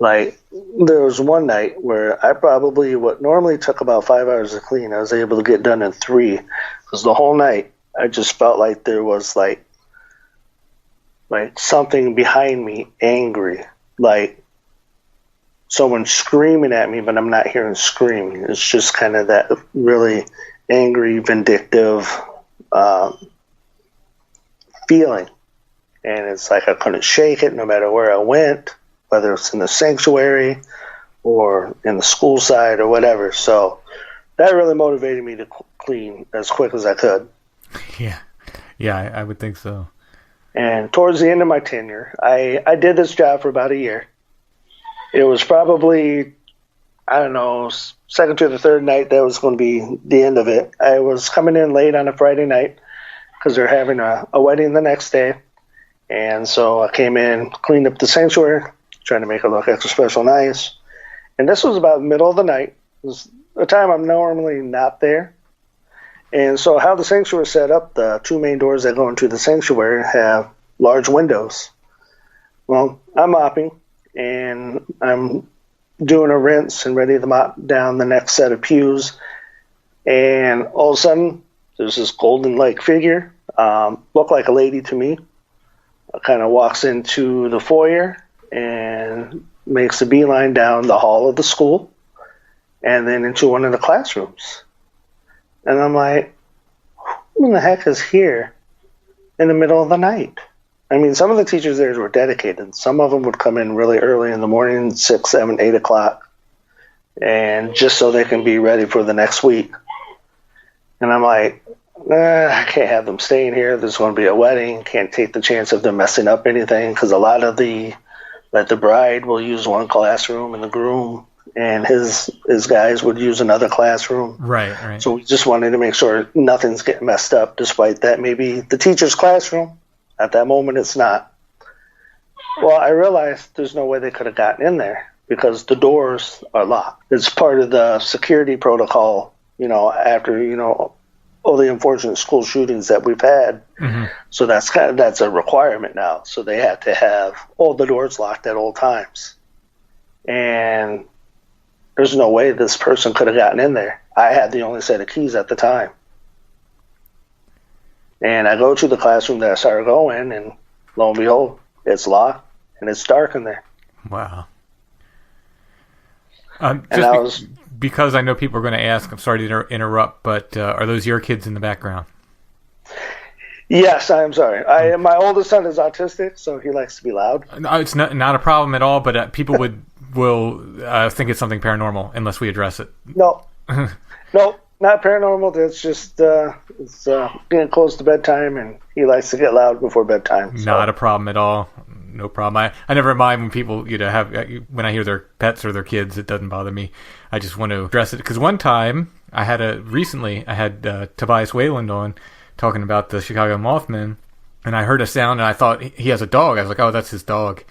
Like, there was one night where I probably, what normally took about 5 hours to clean, I was able to get done in 3. Because the whole night, I just felt like there was like something behind me, angry. Like someone screaming at me, but I'm not hearing screaming. It's just kind of that really angry, vindictive feeling. And it's like I couldn't shake it no matter where I went, whether it's in the sanctuary or in the school side or whatever. So that really motivated me to clean as quick as I could. Yeah, I would think so. And towards the end of my tenure, I did this job for about a year. It was probably, I don't know, second to the third night that was going to be the end of it. I was coming in late on a Friday night because they're having a wedding the next day. And so I came in, cleaned up the sanctuary, trying to make it look extra special nice. And this was about the middle of the night. It was a time I'm normally not there. And so how the sanctuary is set up, the two main doors that go into the sanctuary have large windows. Well, I'm mopping, and I'm doing a rinse and ready to mop down the next set of pews. And all of a sudden, there's this golden-like figure, looked like a lady to me, kind of walks into the foyer and makes a beeline down the hall of the school and then into one of the classrooms. And I'm like, who in the heck is here in the middle of the night? I mean, some of the teachers there were dedicated. Some of them would come in really early in the morning, 6, 7, 8 o'clock, and just so they can be ready for the next week. And I'm like, I can't have them staying here. There's going to be a wedding. Can't take the chance of them messing up anything, because a lot of the bride will use one classroom and the groom and his guys would use another classroom. Right. So we just wanted to make sure nothing's getting messed up, despite that maybe the teacher's classroom, at that moment it's not. Well, I realized there's no way they could have gotten in there because the doors are locked. It's part of the security protocol, after, all the unfortunate school shootings that we've had. Mm-hmm. So that's a requirement now. So they had to have all the doors locked at all times. And there's no way this person could have gotten in there. I had the only set of keys at the time. And I go to the classroom that I started going, and lo and behold, it's locked and it's dark in there. Wow. Because I know people are going to ask, I'm sorry to interrupt, but are those your kids in the background? Yes, I am sorry. My oldest son is autistic, so he likes to be loud. No, it's not a problem at all, but people will think it's something paranormal unless we address it. No, not paranormal. It's just it's getting close to bedtime, and he likes to get loud before bedtime. So. Not a problem at all. No problem. I never mind when people when I hear their pets or their kids, it doesn't bother me. I just want to address it because one time I had Tobias Wayland on talking about the Chicago Mothman, and I heard a sound and I thought he has a dog. I was like, oh, that's his dog.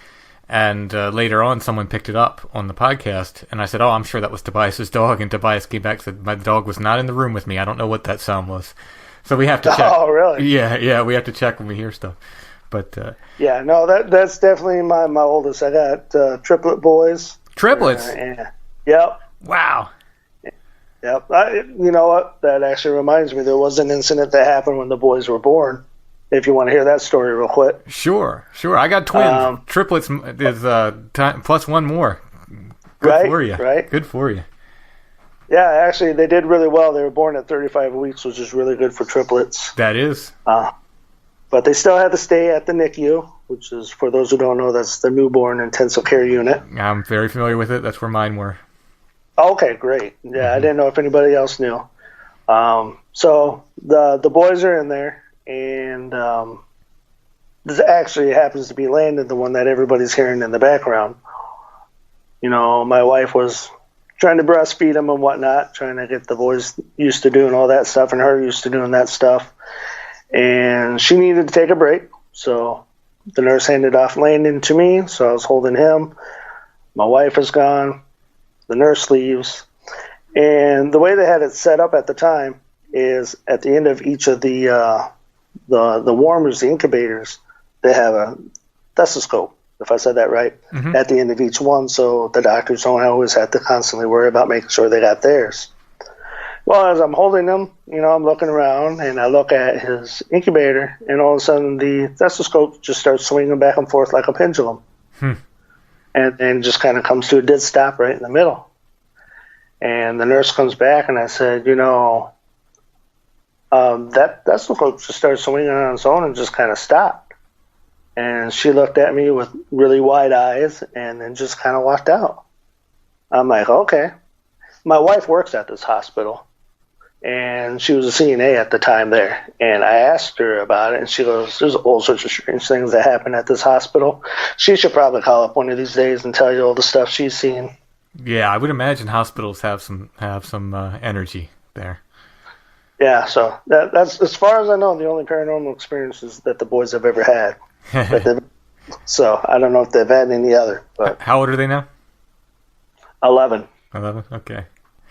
And later on, someone picked it up on the podcast, and I said, oh, I'm sure that was Tobias's dog. And Tobias came back and said, my dog was not in the room with me. I don't know what that sound was. So we have to check. Oh, really? Yeah, we have to check when we hear stuff. But yeah, no, that's definitely my oldest. I got triplet boys. Triplets? Yep. Wow. Yep. You know what? That actually reminds me. There was an incident that happened when the boys were born. If you want to hear that story real quick. Sure. I got twins. Triplets is plus one more. Good for you. Right. Good for you. Yeah, actually, they did really well. They were born at 35 weeks, which is really good for triplets. That is. But they still had to stay at the NICU, which is, for those who don't know, that's the newborn intensive care unit. I'm very familiar with it. That's where mine were. Okay, great. Yeah, mm-hmm. I didn't know if anybody else knew. So the boys are in there, and this actually happens to be Landon, the one that everybody's hearing in the background. My wife was trying to breastfeed him and whatnot, trying to get the boys used to doing all that stuff and her used to doing that stuff. And she needed to take a break, so the nurse handed off Landon to me, so I was holding him. My wife is gone. The nurse leaves. And the way they had it set up at the time is at the end of each of the warmers, the incubators, they have a stethoscope, if I said that right, mm-hmm. at the end of each one, so the doctors don't always have to constantly worry about making sure they got theirs. Well, as I'm holding them, I'm looking around, and I look at his incubator, and all of a sudden the stethoscope just starts swinging back and forth like a pendulum. And then just kind of comes to a dead stop right in the middle. And the nurse comes back, and I said, that stethoscope just started swinging on its own and just kind of stopped. And she looked at me with really wide eyes and then just kind of walked out. I'm like, okay. My wife works at this hospital. And she was a CNA at the time there. And I asked her about it, and she goes, there's all sorts of strange things that happen at this hospital. She should probably call up one of these days and tell you all the stuff she's seen. Yeah, I would imagine hospitals have some energy there. Yeah, so that's, as far as I know, the only paranormal experiences that the boys have ever had. So I don't know if they've had any other. But how old are they now? 11. 11, okay.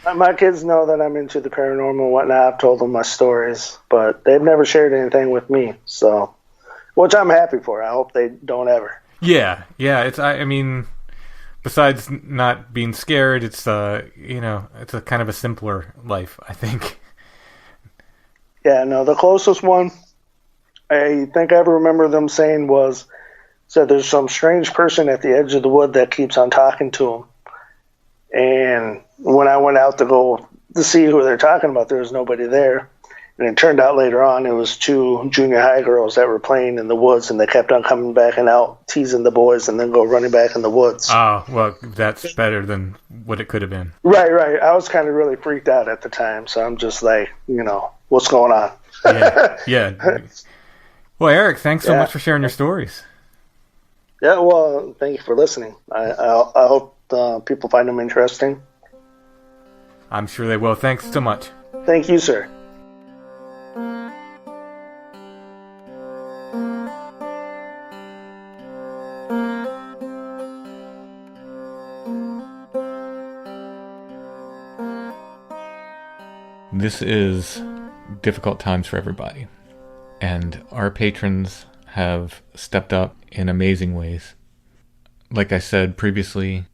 My kids know that I'm into the paranormal and whatnot. I've told them my stories, but they've never shared anything with me. So, which I'm happy for. I hope they don't ever. Yeah. I mean, besides not being scared, it's it's a kind of a simpler life, I think. Yeah, no, the closest one I think I ever remember them saying said there's some strange person at the edge of the wood that keeps on talking to them. And when I went out to go to see who they're talking about, there was nobody there. And it turned out later on it was two junior high girls that were playing in the woods, and they kept on coming back and out, teasing the boys, and then go running back in the woods. Oh, well, that's better than what it could have been. Right. I was kind of really freaked out at the time, so I'm just like, what's going on? Yeah. Well, Eric, thanks so much for sharing your stories. Yeah, well, thank you for listening. I hope people find them interesting. I'm sure they will. Thanks so much. Thank you, sir. This is difficult times for everybody, and our patrons have stepped up in amazing ways. Like I said previously,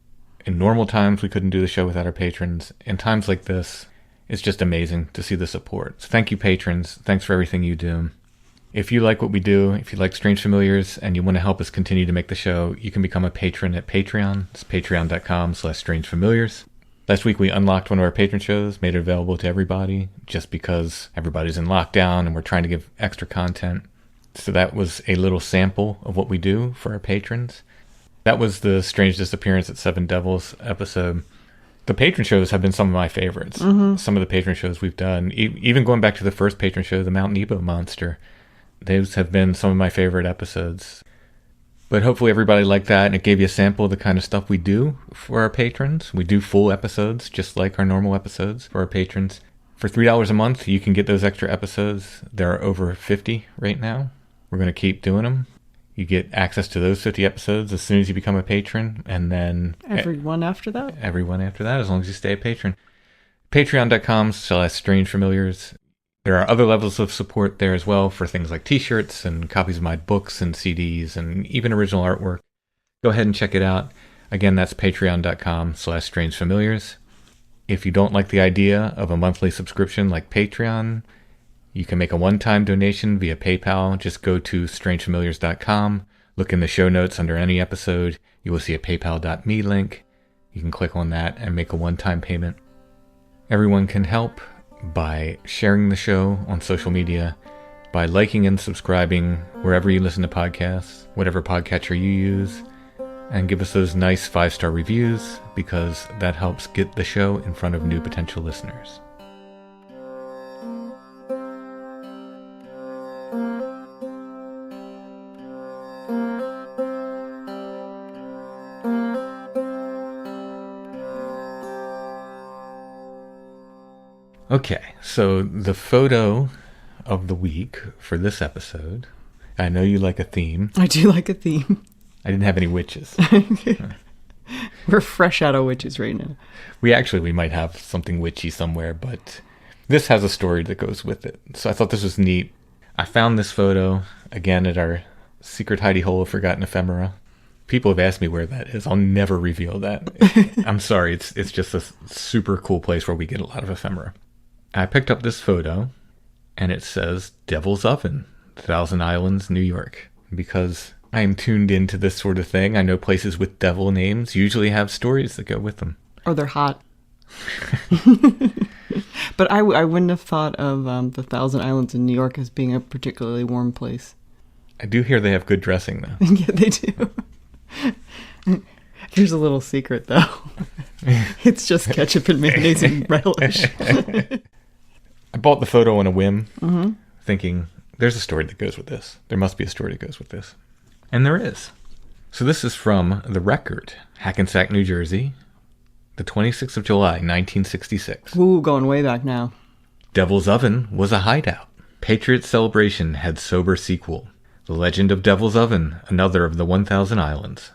in normal times we couldn't do the show without our patrons. In times like this, it's just amazing to see the support. So thank you, patrons. Thanks for everything you do. If you like what we do, if you like Strange Familiars, and you want to help us continue to make the show, you can become a patron at Patreon. It's patreon.com/strangefamiliars. Last week we unlocked one of our patron shows, made it available to everybody, just because everybody's in lockdown and we're trying to give extra content. So that was a little sample of what we do for our patrons. That was the Strange Disappearance at Seven Devils episode. The patron shows have been some of my favorites. Mm-hmm. Some of the patron shows we've done, even going back to the first patron show, the Mount Nebo Monster, those have been some of my favorite episodes. But hopefully everybody liked that, and it gave you a sample of the kind of stuff we do for our patrons. We do full episodes, just like our normal episodes for our patrons. For $3 a month, you can get those extra episodes. There are over 50 right now. We're going to keep doing them. You get access to those 50 episodes as soon as you become a patron, and then... Everyone after that? Everyone after that, as long as you stay a patron. Patreon.com/strangefamiliars. There are other levels of support there as well for things like t-shirts and copies of my books and CDs and even original artwork. Go ahead and check it out. Again, that's patreon.com/strangefamiliars. If you don't like the idea of a monthly subscription like Patreon, you can make a one-time donation via PayPal. Just go to strangefamiliars.com. Look in the show notes under any episode. You will see a paypal.me link. You can click on that and make a one-time payment. Everyone can help by sharing the show on social media, by liking and subscribing wherever you listen to podcasts, whatever podcatcher you use, and give us those nice 5-star reviews, because that helps get the show in front of new potential listeners. Okay, so the photo of the week for this episode, I know you like a theme. I do like a theme. I didn't have any witches. We're fresh out of witches right now. We might have something witchy somewhere, but this has a story that goes with it. So I thought this was neat. I found this photo, again, at our secret hidey hole of forgotten ephemera. People have asked me where that is. I'll never reveal that. I'm sorry, it's just a super cool place where we get a lot of ephemera. I picked up this photo, and it says Devil's Oven, Thousand Islands, New York. Because I am tuned into this sort of thing, I know places with devil names usually have stories that go with them. Or they're hot. But I wouldn't have thought of the Thousand Islands in New York as being a particularly warm place. I do hear they have good dressing, though. Yeah, they do. Here's a little secret, though. It's just ketchup and mayonnaise and relish. I bought the photo on a whim, thinking, there's a story that goes with this. There must be a story that goes with this. And there is. So this is from The Record, Hackensack, New Jersey, the 26th of July, 1966. Ooh, going way back now. Devil's Oven was a hideout. Patriot Celebration had sober sequel. The Legend of Devil's Oven, another of the 1,000 Islands.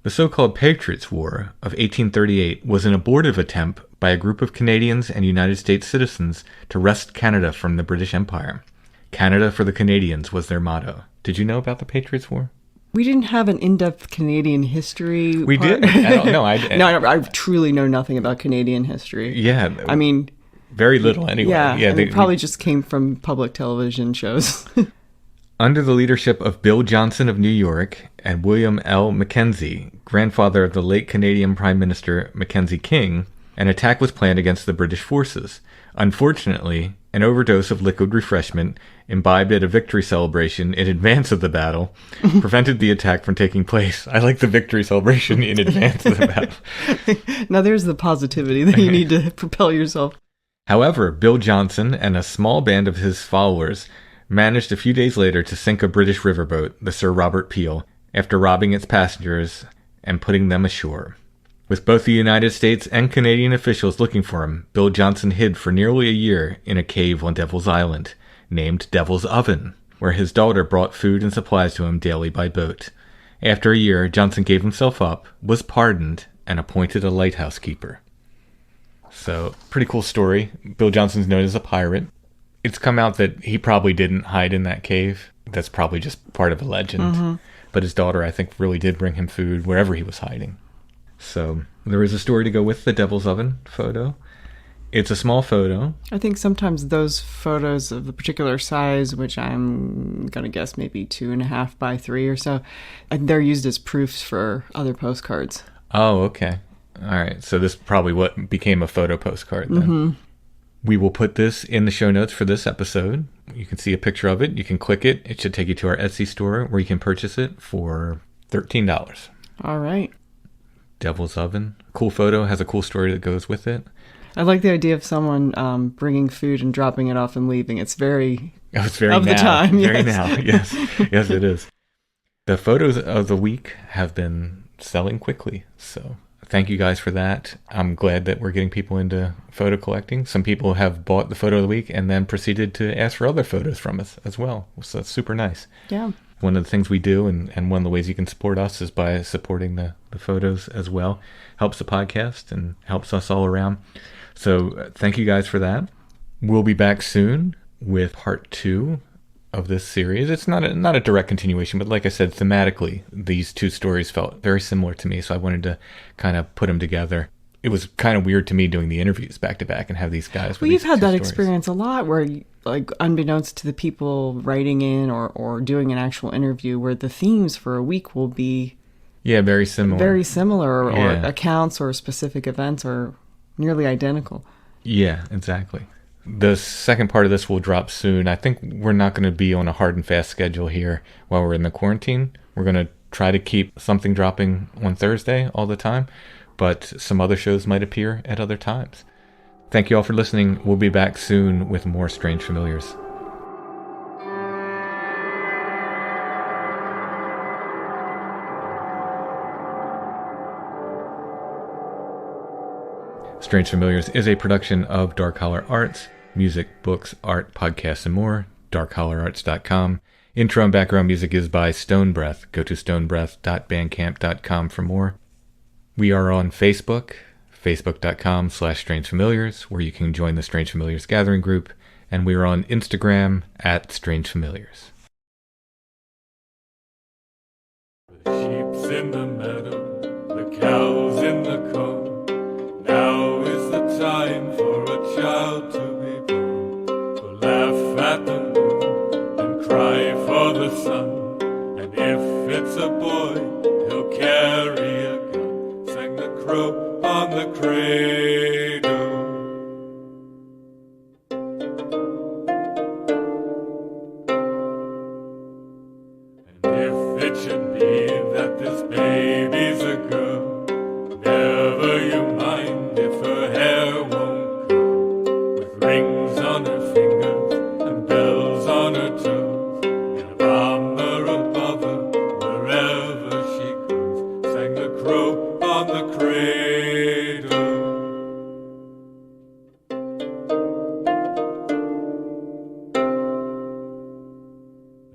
The so-called Patriots' War of 1838 was an abortive attempt by a group of Canadians and United States citizens to wrest Canada from the British Empire. Canada for the Canadians was their motto. Did you know about the Patriots' War? We didn't have an in-depth Canadian history. We did? I don't know. I truly know nothing about Canadian history. Yeah. I mean, very little anyway. Yeah, they probably just came from public television shows. Under the leadership of Bill Johnson of New York and William L. Mackenzie, grandfather of the late Canadian Prime Minister Mackenzie King, an attack was planned against the British forces. Unfortunately, an overdose of liquid refreshment imbibed at a victory celebration in advance of the battle prevented the attack from taking place. I like the victory celebration in advance of the battle. Now there's the positivity that you need to propel yourself. However, Bill Johnson and a small band of his followers managed a few days later to sink a British riverboat, the Sir Robert Peel, after robbing its passengers and putting them ashore. With both the United States and Canadian officials looking for him, Bill Johnson hid for nearly a year in a cave on Devil's Island, named Devil's Oven, where his daughter brought food and supplies to him daily by boat. After a year, Johnson gave himself up, was pardoned, and appointed a lighthouse keeper. So, pretty cool story. Bill Johnson's known as a pirate. It's come out that he probably didn't hide in that cave. That's probably just part of a legend. Mm-hmm. But his daughter, I think, really did bring him food wherever he was hiding. So there is a story to go with the Devil's Oven photo. It's a small photo. I think sometimes those photos of the particular size, which I'm going to guess maybe 2.5 by 3 or so, they're used as proofs for other postcards. Oh, okay. All right. So this is probably what became a photo postcard then. Mm-hmm. We will put this in the show notes for this episode. You can see a picture of it. You can click it. It should take you to our Etsy store where you can purchase it for $13. All right. Devil's Oven. Cool photo. Has a cool story that goes with it. I like the idea of someone bringing food and dropping it off and leaving. It's very of now. The time. Very yes. now. Yes. Yes, it is. The photos of the week have been selling quickly. So thank you guys for that. I'm glad that we're getting people into photo collecting. Some people have bought the photo of the week and then proceeded to ask for other photos from us as well. So that's super nice. Yeah. One of the things we do and one of the ways you can support us is by supporting the photos as well. Helps the podcast and helps us all around. So thank you guys for that. We'll be back soon with part 2 of this series. It's not a direct continuation, but like I said, thematically, these two stories felt very similar to me, so I wanted to kind of put them together. It was kind of weird to me doing the interviews back to back and have these guys. Well, you've had that experience a lot where, like, unbeknownst to the people writing in or doing an actual interview, where the themes for a week will be very similar. Very similar, or accounts or specific events are nearly identical. Yeah, exactly. The second part of this will drop soon. I think we're not going to be on a hard and fast schedule here while we're in the quarantine. We're going to try to keep something dropping on Thursday all the time, but some other shows might appear at other times. Thank you all for listening. We'll be back soon with more Strange Familiars. Strange Familiars is a production of Dark Holler Arts. Music, books, art, podcasts, and more. darkhollerarts.com. Intro and background music is by Stone Breath. Go to stonebreath.bandcamp.com for more. We are on Facebook, facebook.com/strangefamiliars, where you can join the Strange Familiars gathering group. And we are on Instagram @strangefamiliars. The sheep's in the meadow, the cow's in the corn. Now is the time for a child to be born. We'll laugh at the moon and cry for the sun. And if it's a boy, he'll carry a gun. Sang the crow on the cradle. And if it should be that this baby's a girl, never you mind if her hair won't curl, with rings on her fingers and bells on her toes, and a bomber above her wherever she goes. Sang the crow on the cradle.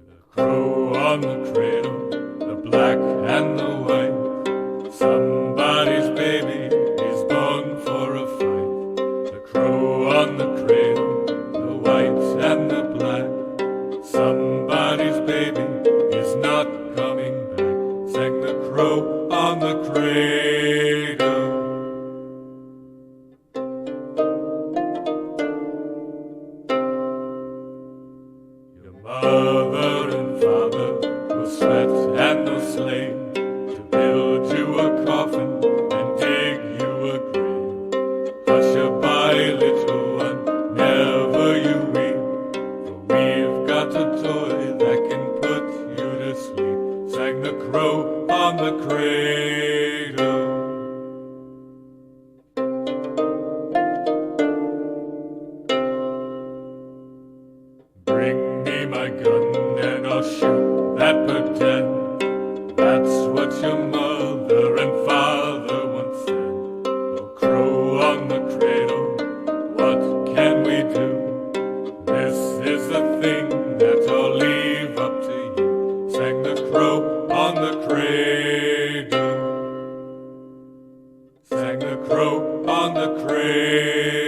The crow on the cradle, the black and the white. Somebody's baby is born for a fight. cradle. Your mother and father will sweat and they'll slave to build you a coffin and dig you a grave. Hush-a-bye, little one, never you weep, for we've got a toy that can put you to sleep, sang the crow on the cradle. Bring me my gun and I'll shoot that pretend. That's what your mother and father once said. Oh, crow on the cradle, what can we do? This is a thing that I'll leave up to you, sang the crow on the cradle. Sang the crow on the cradle.